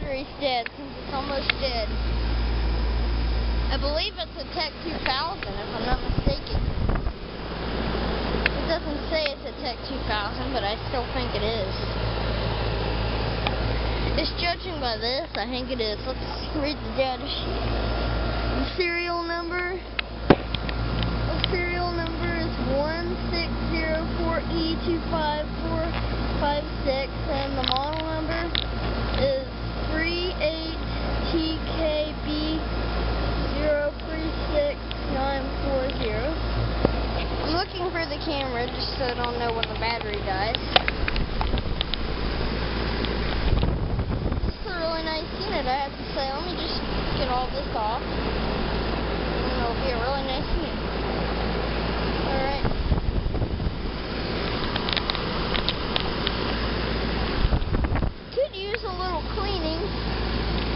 battery's dead since it's almost dead. I believe it's a Tech2000 if I'm not mistaken. It doesn't say it's a Tech2000, but I still think it is. Just judging by this, I think it is. Let's read the data sheet. The serial number is 1604E25456, and the model number is 38TKB036940. I'm looking for the camera just so I don't know when the battery dies. This is a really nice unit, I have to say. Let me just get all this off. And it'll be a really nice unit. Alright. Could use a little cleaning.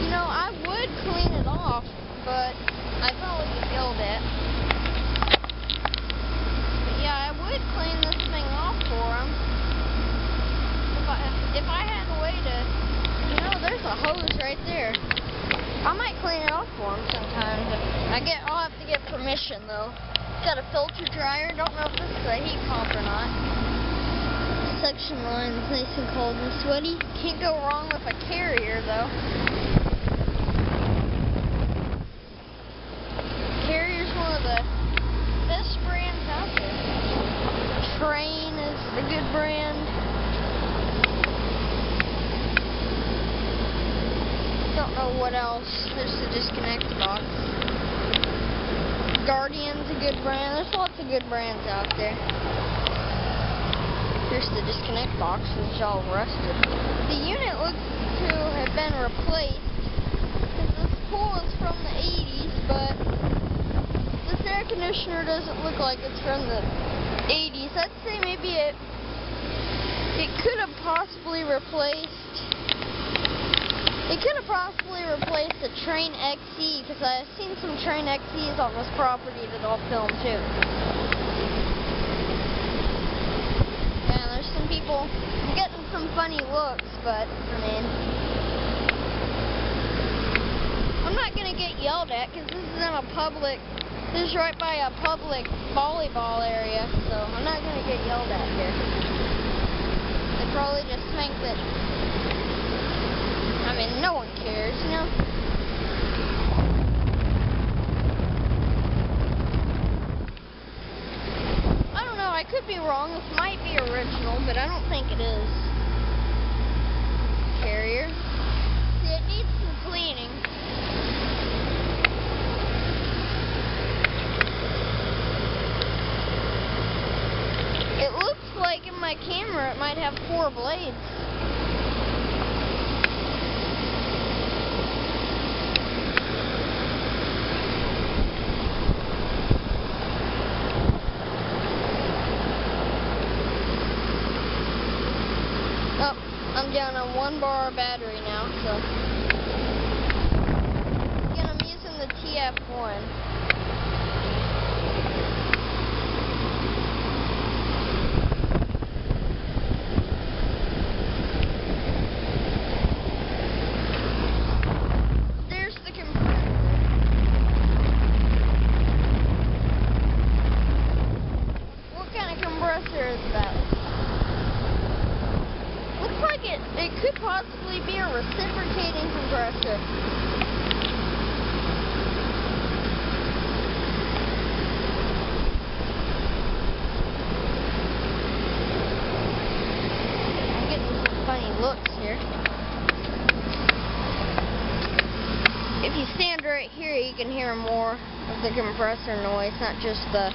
You know, I would clean it off, but I probably get yelled at. But yeah, I would clean this thing off for him. If I had a way to, you know, there's a hose right there. I might clean it off for him sometimes. I'll have to get permission though. Got a filter dryer. Don't know if this is a heat pump or not. Suction line is nice and cold and sweaty. Can't go wrong with a Carrier though. Carrier's one of the best brands out there. Train is a good brand. Don't know what else. There's the disconnect box. Guardian's a good brand. There's lots of good brands out there. Here's the disconnect box, which is all rusted. The unit looks to have been replaced, because this pool is from the 80s, but this air conditioner doesn't look like it's from the 80s. I'd say maybe it could have possibly replaced. It could have possibly replaced the Train XE, because I've seen some Train XEs on this property that I'll film too. Yeah, there's some people getting some funny looks, but, I mean, I'm not going to get yelled at, because this is in a public, this is right by a public volleyball area, so I'm not going to get yelled at here. They probably just think that, I mean, no one cares, you know? I don't know, I could be wrong. This might be original, but I don't think it is. Carrier. See, it needs some cleaning. It looks like in my camera it might have 4 blades. Oh, I'm down on 1 bar battery now, so. Again, I'm using the TF1. There's the compressor. What kind of compressor is that? Looks like it could possibly be a reciprocating compressor. I'm getting some funny looks here. If you stand right here, you can hear more of the compressor noise, not just the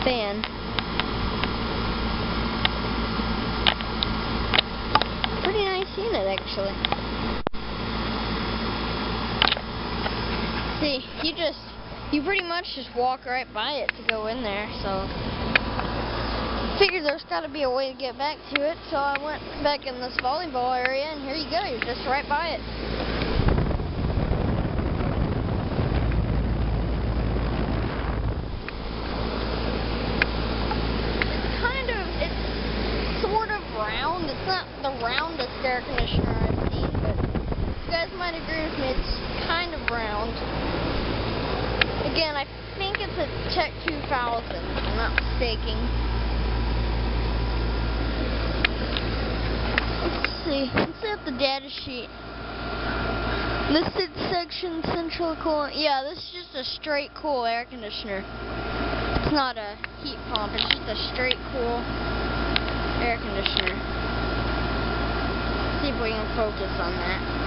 fan. Pretty nice unit, actually. See, you pretty much just walk right by it to go in there, so figured there's got to be a way to get back to it, so I went back in this volleyball area, and here you go, you're just right by it. It's sort of round. It's not the roundest air conditioner I've seen, but you guys might agree with me. It's kind of round. Again, I think it's a Tech2000, if I'm not mistaken. Let's see up the data sheet. Listed section, central cooling. Yeah, this is just a straight cool air conditioner. It's not a heat pump, it's just a straight cool air conditioner. See if we can focus on that.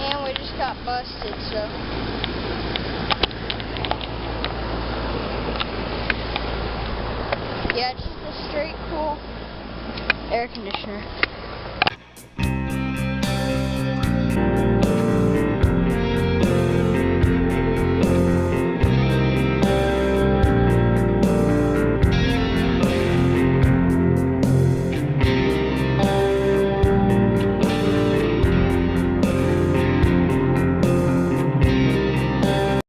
And we just got busted, so. Yeah, it's just a straight cool air conditioner.